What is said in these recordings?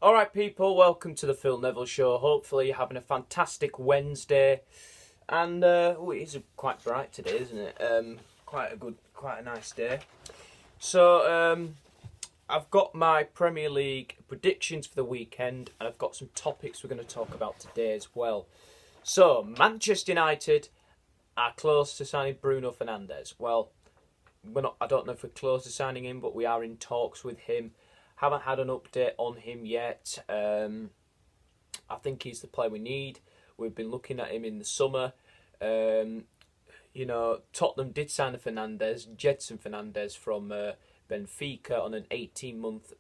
Alright people, welcome to the Phil Neville Show. Hopefully you're having a fantastic Wednesday. And it is quite bright today, isn't it? Quite a nice day. So I've got my Premier League predictions for the weekend, and I've got some topics we're going to talk about today as well. So Manchester United are close to signing Bruno Fernandez. Well, I don't know if we're close to signing him, but we are in talks with him. Haven't had an update on him yet. I think he's the player we need. We've been looking at him in the summer. Tottenham did sign a Jedson Fernandez from Benfica on an 18-month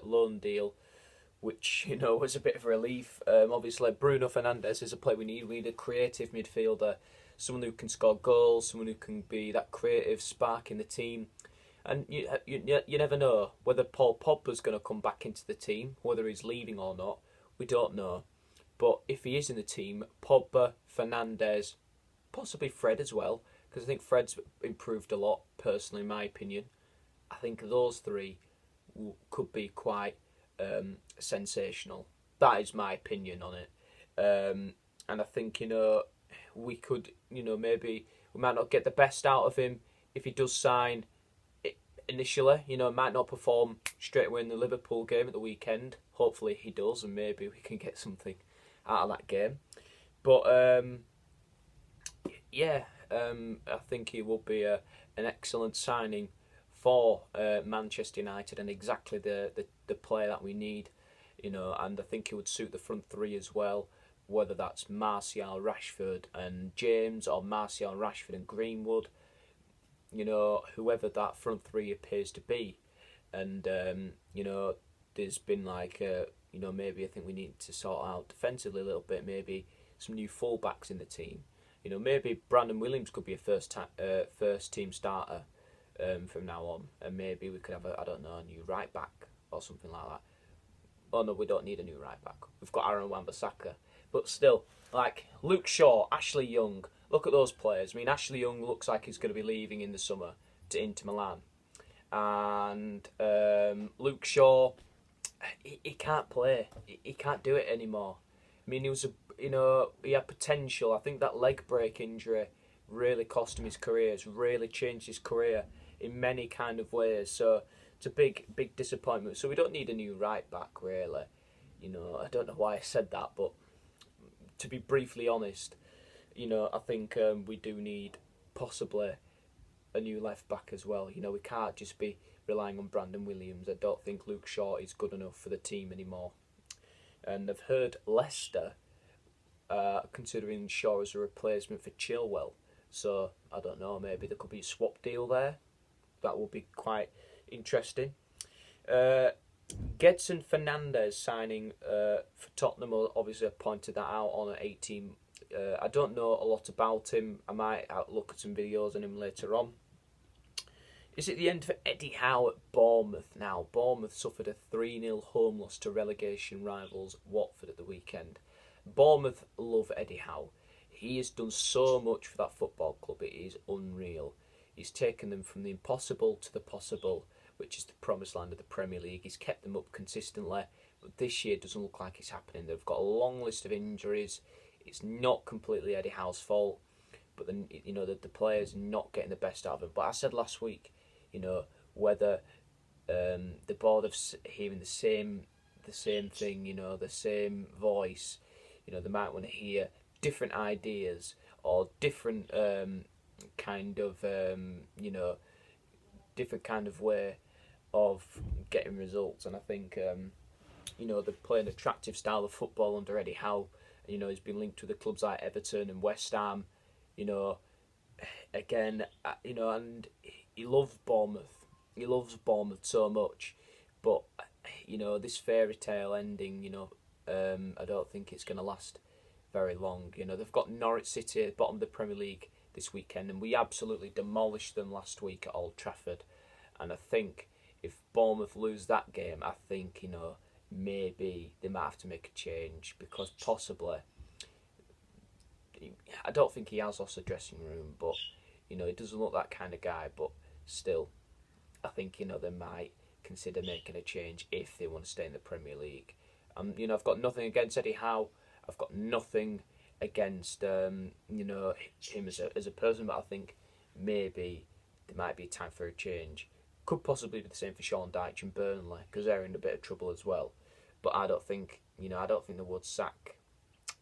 loan deal, which was a bit of a relief. Obviously, Bruno Fernandez is a player we need. We need a creative midfielder, someone who can score goals, someone who can be that creative spark in the team. And you never know whether Paul Pogba's going to come back into the team, whether he's leaving or not. We don't know. But if he is in the team, Pogba, Fernandez, possibly Fred as well, because I think Fred's improved a lot, personally, in my opinion. I think those three could be quite sensational. That is my opinion on it. And I think, we could, maybe we might not get the best out of him if he does sign initially. Might not perform straight away in the Liverpool game at the weekend. Hopefully he does, and maybe we can get something out of that game. But I think he will be an excellent signing for Manchester United, and exactly the player that we need. And I think he would suit the front three as well, whether that's Martial, Rashford and James, or Martial, Rashford and Greenwood. Whoever that front three appears to be. And there's been maybe I think we need to sort out defensively a little bit, maybe some new fullbacks in the team. Maybe Brandon Williams could be a first team starter from now on, and maybe we could have a new right back or something like that. Oh no, we don't need a new right back. We've got Aaron Wan-Bissaka, but still, like Luke Shaw, Ashley Young. Look at those players. I mean, Ashley Young looks like he's going to be leaving in the summer to Inter Milan, and Luke Shaw, he can't play. He can't do it anymore. I mean, he had potential. I think that leg break injury really cost him his career. It's really changed his career in many kind of ways. So it's a big disappointment. So we don't need a new right back, really. I don't know why I said that, but to be briefly honest, I think we do need possibly a new left back as well. We can't just be relying on Brandon Williams. I don't think Luke Shaw is good enough for the team anymore. And I've heard Leicester considering Shaw as a replacement for Chilwell. So I don't know, maybe there could be a swap deal there. That would be quite interesting. Gedson Fernandez signing for Tottenham, obviously I pointed that out on an 18. I don't know a lot about him. I might look at some videos on him later on. Is it the end for Eddie Howe at Bournemouth now? Bournemouth suffered a 3-0 home loss to relegation rivals Watford at the weekend. Bournemouth love Eddie Howe. He has done so much for that football club. It is unreal. He's taken them from the impossible to the possible, which is the promised land of the Premier League. He's kept them up consistently, but this year it doesn't look like it's happening. They've got a long list of injuries. It's not completely Eddie Howe's fault, but the players are not getting the best out of him. But I said last week, whether the board of hearing the same thing, the same voice, they might want to hear different ideas or different different kind of way of getting results. And I think they're playing an attractive style of football under Eddie Howe. He's been linked with the clubs like Everton and West Ham. And he loves Bournemouth. He loves Bournemouth so much, but this fairy tale ending. I don't think it's going to last very long. They've got Norwich City at the bottom of the Premier League this weekend, and we absolutely demolished them last week at Old Trafford. And I think if Bournemouth lose that game, I think maybe they might have to make a change, because possibly, I don't think he has lost the dressing room, but he doesn't look that kind of guy. But still, I think they might consider making a change if they want to stay in the Premier League. I've got nothing against Eddie Howe. I've got nothing against him as a person, but I think maybe there might be time for a change. Could possibly be the same for Sean Dyche and Burnley, because they're in a bit of trouble as well. But I don't think they would sack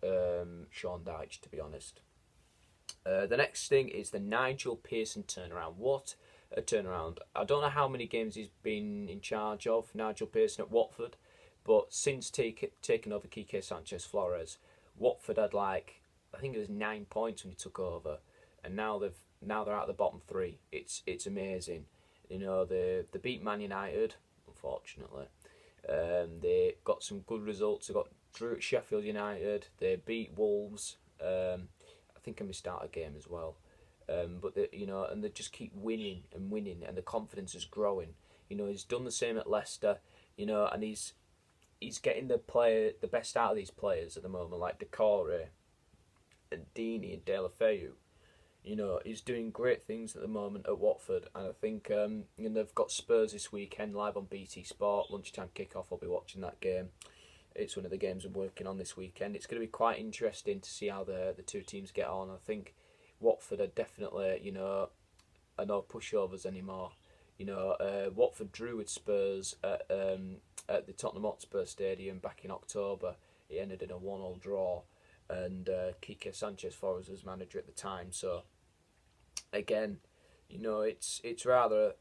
Sean Dyche, to be honest. The next thing is the Nigel Pearson turnaround. What a turnaround. I don't know how many games he's been in charge of, Nigel Pearson at Watford, but since taking over Quique Sanchez-Flores, Watford had I think it was 9 points when he took over, and now they're out of the bottom three. It's amazing. They beat Man United, unfortunately. They got some good results. They drew at Sheffield United. They beat Wolves. I think I missed out a game as well. But they just keep winning, and the confidence is growing. He's done the same at Leicester. And he's getting the best out of these players at the moment, like Decore and Deeney and De La Feu. He's doing great things at the moment at Watford, and I think they've got Spurs this weekend live on BT Sport, lunchtime kickoff. I'll be watching that game. It's one of the games I'm working on this weekend. It's going to be quite interesting to see how the two teams get on. I think Watford are definitely, are no pushovers anymore. Watford drew with Spurs at the Tottenham Hotspur Stadium back in October. It ended in a 1-1 draw, and Quique Sanchez-Flores was manager at the time. So again, it's rather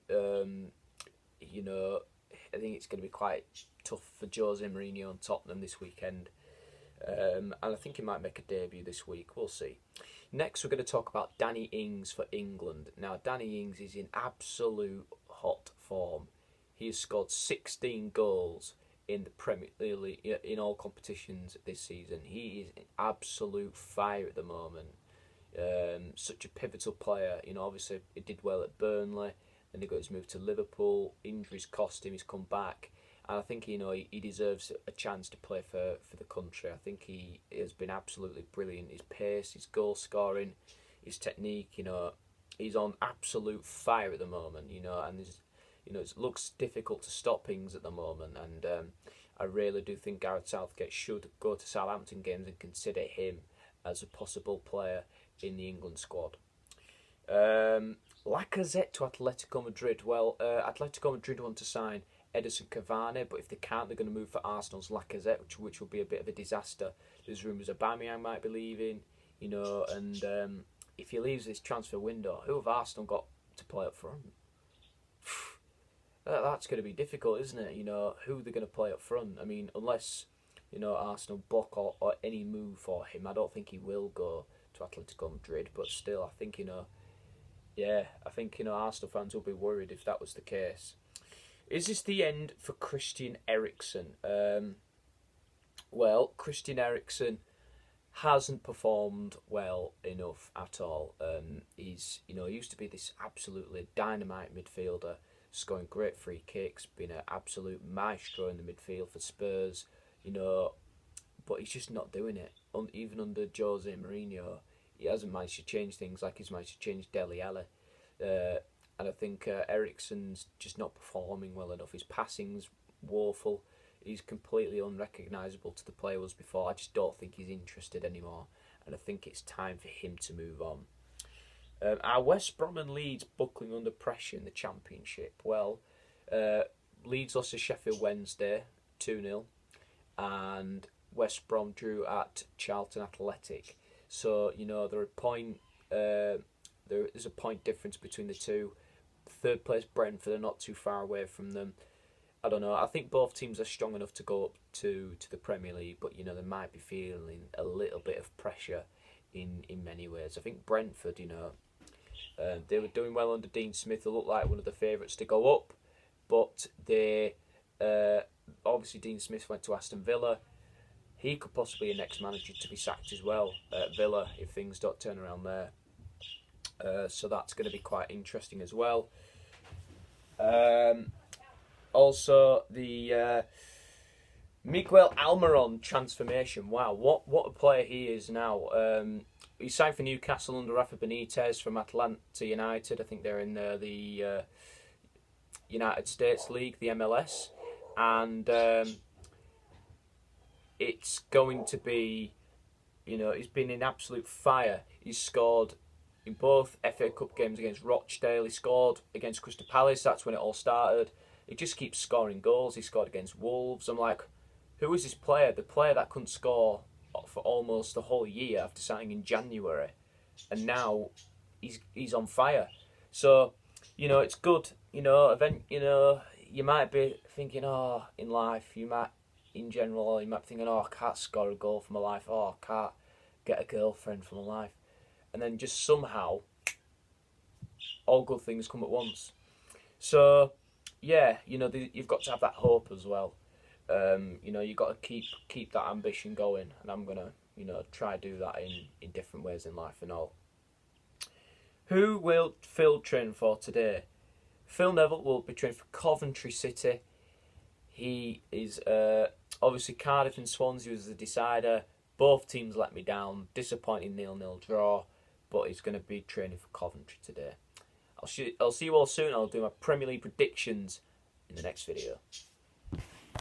I think it's going to be quite tough for Jose Mourinho and Tottenham this weekend, and I think he might make a debut this week. We'll see. Next, we're going to talk about Danny Ings for England. Now, Danny Ings is in absolute hot form. He has scored 16 goals in the Premier League in all competitions this season. He is in absolute fire at the moment. Such a pivotal player. Obviously he did well at Burnley, then he got his move to Liverpool. Injuries cost him. He's come back, and I think he deserves a chance to play for the country. I think he has been absolutely brilliant. His pace, his goal scoring, his technique. He's on absolute fire at the moment. And there's, it looks difficult to stop Ings at the moment, and I really do think Gareth Southgate should go to Southampton games and consider him as a possible player in the England squad. Lacazette to Atletico Madrid. Well, Atletico Madrid want to sign Edinson Cavani, but if they can't, they're going to move for Arsenal's Lacazette, which will be a bit of a disaster. There's rumours Aubameyang might be leaving, and if he leaves this transfer window, who have Arsenal got to play up front? That's going to be difficult, isn't it? Who they're going to play up front. I mean, unless Arsenal block or any move for him, I don't think he will go to Atletico Madrid. But still, I think Arsenal fans will be worried if that was the case. Is this the end for Christian Eriksen? Well, Christian Eriksen hasn't performed well enough at all. He used to be this absolutely dynamite midfielder, scoring great free kicks, being an absolute maestro in the midfield for Spurs, but he's just not doing it. Even under Jose Mourinho, he hasn't managed to change things like he's managed to change Dele Alli. And I think Eriksen's just not performing well enough. His passing's woeful. He's completely unrecognisable to the player he was before. I just don't think he's interested anymore, and I think it's time for him to move on. Are West Brom and Leeds buckling under pressure in the Championship? Well, Leeds lost to Sheffield Wednesday 2-0, and West Brom drew at Charlton Athletic. So there's a point difference between the two. Third place Brentford are not too far away from them. I don't know. I think both teams are strong enough to go up to the Premier League, but they might be feeling a little bit of pressure in many ways. I think Brentford, they were doing well under Dean Smith. They looked like one of the favourites to go up, but they obviously Dean Smith went to Aston Villa. He could possibly be a next manager to be sacked as well at Villa if things don't turn around there. So that's going to be quite interesting as well. Also, the Miguel Almiron transformation. Wow, what a player he is now. He signed for Newcastle under Rafa Benitez from Atlanta United. I think they're in the United States League, the MLS, and it's going to be, he's been in absolute fire. He's scored in both FA Cup games against Rochdale. He scored against Crystal Palace. That's when it all started. He just keeps scoring goals. He scored against Wolves. I'm like, who is this player? The player that couldn't score for almost the whole year after signing in January, and now he's on fire. So, it's good. You might be thinking, in life, you might be thinking, I can't score a goal for my life. I can't get a girlfriend for my life. And then just somehow, all good things come at once. So, yeah, you've got to have that hope as well. You've got to keep that ambition going, and I'm gonna, try to do that in different ways in life and all. Who will Phil train for today? Phil Neville will be training for Coventry City. He is obviously Cardiff and Swansea was the decider. Both teams let me down. Disappointing 0-0 draw, but he's going to be training for Coventry today. I'll see you all soon. I'll do my Premier League predictions in the next video.